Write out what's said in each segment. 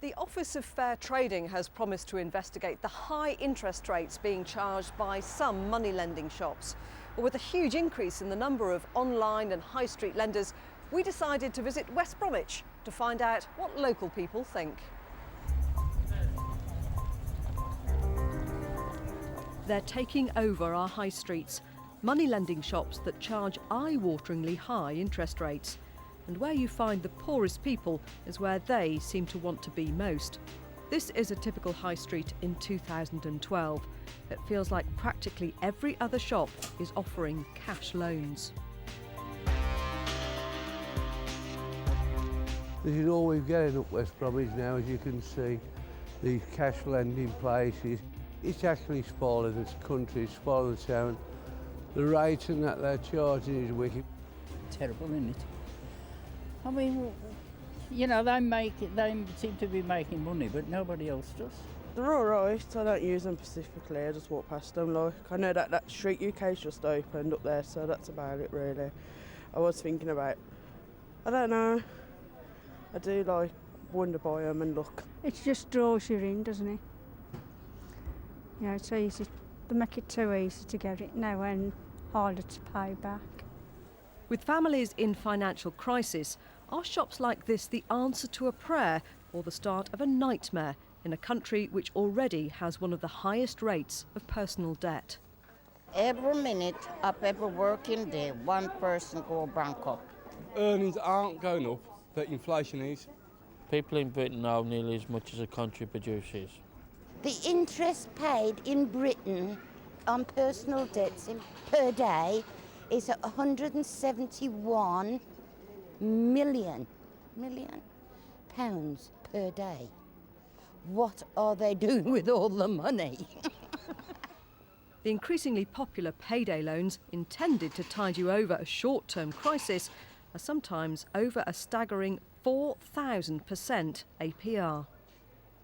The Office of Fair Trading has promised to investigate the high interest rates being charged by some money lending shops. But with a huge increase in the number of online and high street lenders, we decided to visit West Bromwich to find out what local people think. They're taking over our high streets, money lending shops that charge eye-wateringly high interest rates. And where you find the poorest people is where they seem to want to be most. This is a typical high street in 2012. It feels like practically every other shop is offering cash loans. This is all we're getting at West Bromwich now, as you can see, these cash lending places. It's actually spoiling this country, it's spoiling the town. The rates and that they're charging is wicked. Terrible, isn't it? I mean, you know, they seem to be making money, but nobody else does. They're all right. I don't use them specifically. I just walk past them. Like, I know that Street UK's just opened up there, so that's about it really. I was thinking about, I don't know. I do like wonder by them and look. It just draws you in, doesn't it? You know, it's easy. They make it too easy to get it now and harder to pay back. With families in financial crisis, are shops like this the answer to a prayer or the start of a nightmare in a country which already has one of the highest rates of personal debt? Every minute of every working day, one person go bankrupt. Earnings aren't going up, but inflation is. People in Britain owe nearly as much as a country produces. The interest paid in Britain on personal debts per day is 171 million pounds per day. What are they doing with all the money? The increasingly popular payday loans intended to tide you over a short-term crisis are sometimes over a staggering 4,000% APR.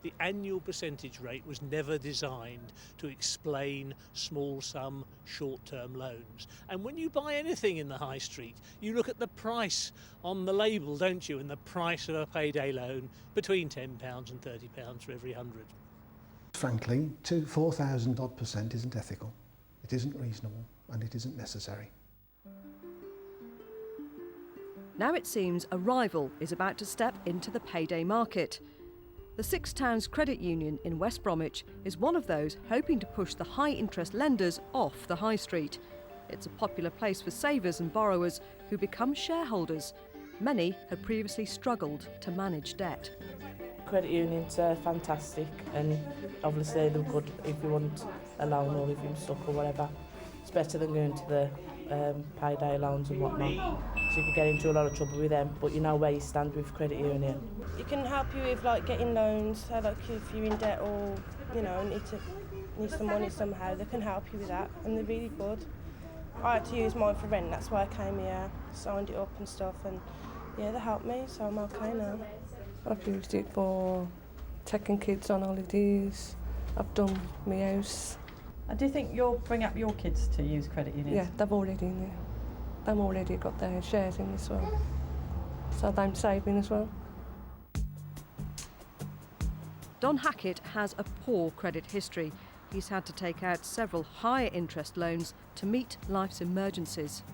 The annual percentage rate was never designed to explain small sum short-term loans. And when you buy anything in the high street, you look at the price on the label, don't you? And the price of a payday loan between £10 and £30 for every 100. Frankly, 4,000 odd % isn't ethical, it isn't reasonable, and it isn't necessary. Now it seems a rival is about to step into the payday market. The Six Towns Credit Union in West Bromwich is one of those hoping to push the high-interest lenders off the high street. It's a popular place for savers and borrowers who become shareholders. Many had previously struggled to manage debt. Credit unions are fantastic, and obviously they're good if you want a loan or if you're stuck or whatever. It's better than going to the payday loans and whatnot. So you could get into a lot of trouble with them, but you know where you stand with credit union. It can help you with like getting loans, so like if you're in debt or need some money somehow, they can help you with that, and they're really good. I had to use mine for rent, that's why I came here, signed it up and stuff, and yeah, they helped me, so I'm okay now. I've used it for taking kids on holidays. I've done my house. And do you think you'll bring up your kids to use credit unions? Yeah, they've already got their shares in as well. So they're saving as well. Don Hackett has a poor credit history. He's had to take out several higher interest loans to meet life's emergencies.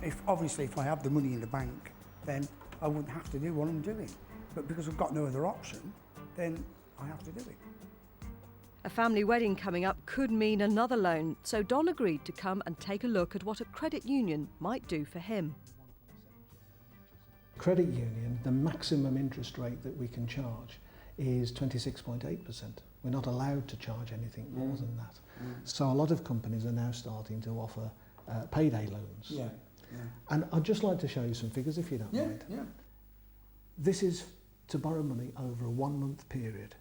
If I have the money in the bank, then I wouldn't have to do what I'm doing. But because I've got no other option, then I have to do it. A family wedding coming up could mean another loan, so Don agreed to come and take a look at what a credit union might do for him. Credit union, the maximum interest rate that we can charge is 26.8%. We're not allowed to charge anything more than that. So a lot of companies are now starting to offer payday loans. Yeah. And I'd just like to show you some figures if you don't mind. Yeah. This is to borrow money over a 1 month period.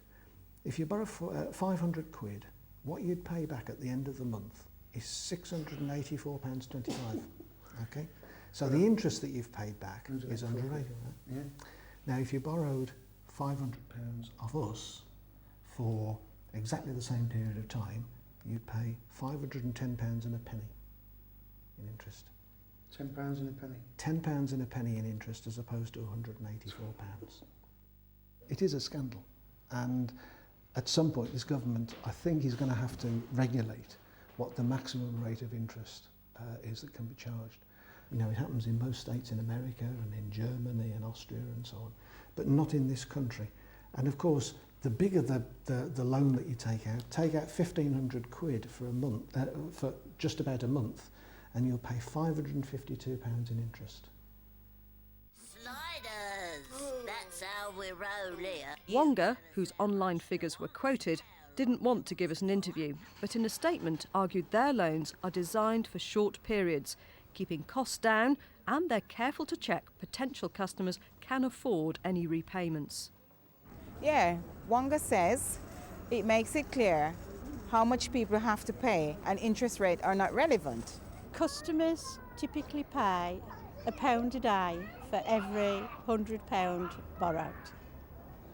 If you borrow 500 quid, what you'd pay back at the end of the month is £684.25. Okay? So the interest that you've paid back is under 80. Yeah. Now, if you borrowed £500 of us for exactly the same period of time, you'd pay £510 and a penny in interest. £10 and a penny? £10 and a penny in interest as opposed to £184. It is a scandal. And at some point, this government, I think, is going to have to regulate what the maximum rate of interest is that can be charged. You know, it happens in most states in America and in Germany and Austria and so on, but not in this country. And of course, the bigger the loan that you take out 1,500 quid for a month, for just about a month, and you'll pay £552 in interest. Sliders, that's how we roll here. Wonga, whose online figures were quoted, didn't want to give us an interview, but in a statement argued their loans are designed for short periods, keeping costs down, and they're careful to check potential customers can afford any repayments. Yeah, Wonga says it makes it clear how much people have to pay and interest rates are not relevant. Customers typically pay £1 a day for every £100 borrowed.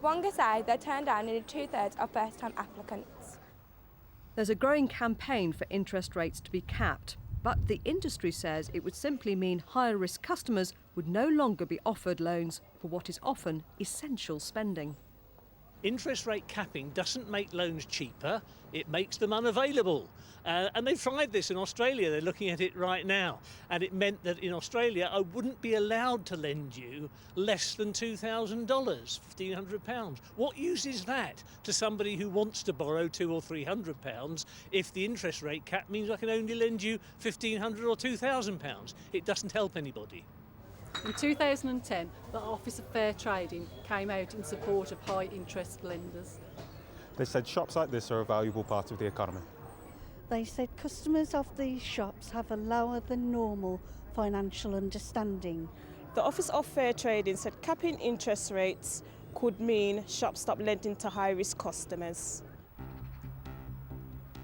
Wonga say they turn down nearly 2/3 of first-time applicants. There's a growing campaign for interest rates to be capped, but the industry says it would simply mean higher-risk customers would no longer be offered loans for what is often essential spending. Interest rate capping doesn't make loans cheaper, it makes them unavailable. And they've tried this in Australia, they're looking at it right now. And it meant that in Australia I wouldn't be allowed to lend you less than $2,000, £1,500. What use is that to somebody who wants to borrow £200 or £300 if the interest rate cap means I can only lend you £1,500 or £2,000? It doesn't help anybody. In 2010, the Office of Fair Trading came out in support of high interest lenders. They said shops like this are a valuable part of the economy. They said customers of these shops have a lower than normal financial understanding. The Office of Fair Trading said capping interest rates could mean shops stop lending to high-risk customers.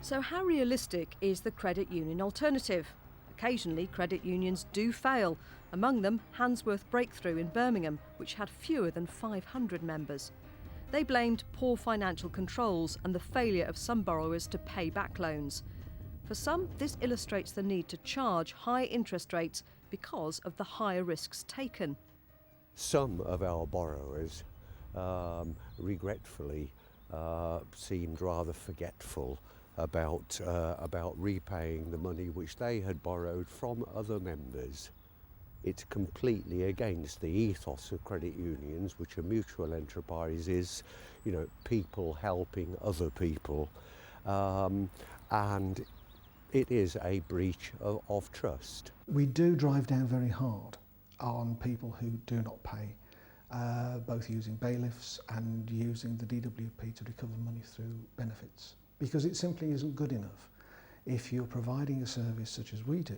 So how realistic is the credit union alternative? Occasionally, credit unions do fail. Among them, Handsworth Breakthrough in Birmingham, which had fewer than 500 members. They blamed poor financial controls and the failure of some borrowers to pay back loans. For some, this illustrates the need to charge high interest rates because of the higher risks taken. Some of our borrowers, regretfully, seemed rather forgetful about repaying the money which they had borrowed from other members. It's completely against the ethos of credit unions, which are mutual enterprises, you know, people helping other people, and it is a breach of trust. We do drive down very hard on people who do not pay, both using bailiffs and using the DWP to recover money through benefits, because it simply isn't good enough if you're providing a service such as we do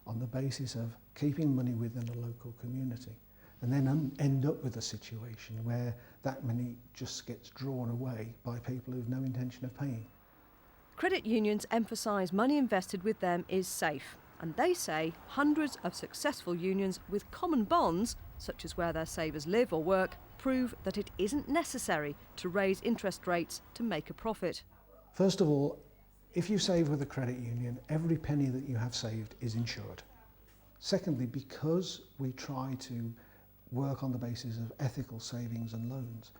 on the basis of keeping money within a local community and then end up with a situation where that money just gets drawn away by people who have no intention of paying. Credit unions emphasise money invested with them is safe, and they say hundreds of successful unions with common bonds, such as where their savers live or work, prove that it isn't necessary to raise interest rates to make a profit. First of all, if you save with a credit union, every penny that you have saved is insured. Secondly, because we try to work on the basis of ethical savings and loans,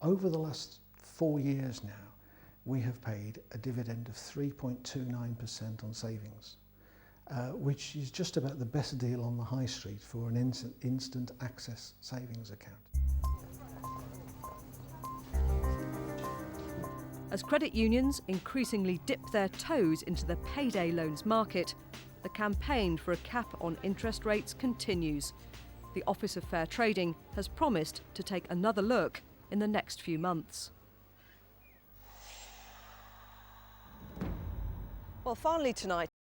over the last 4 years now, we have paid a dividend of 3.29% on savings, which is just about the best deal on the high street for an instant access savings account. As credit unions increasingly dip their toes into the payday loans market, the campaign for a cap on interest rates continues. The Office of Fair Trading has promised to take another look in the next few months. Well, finally tonight,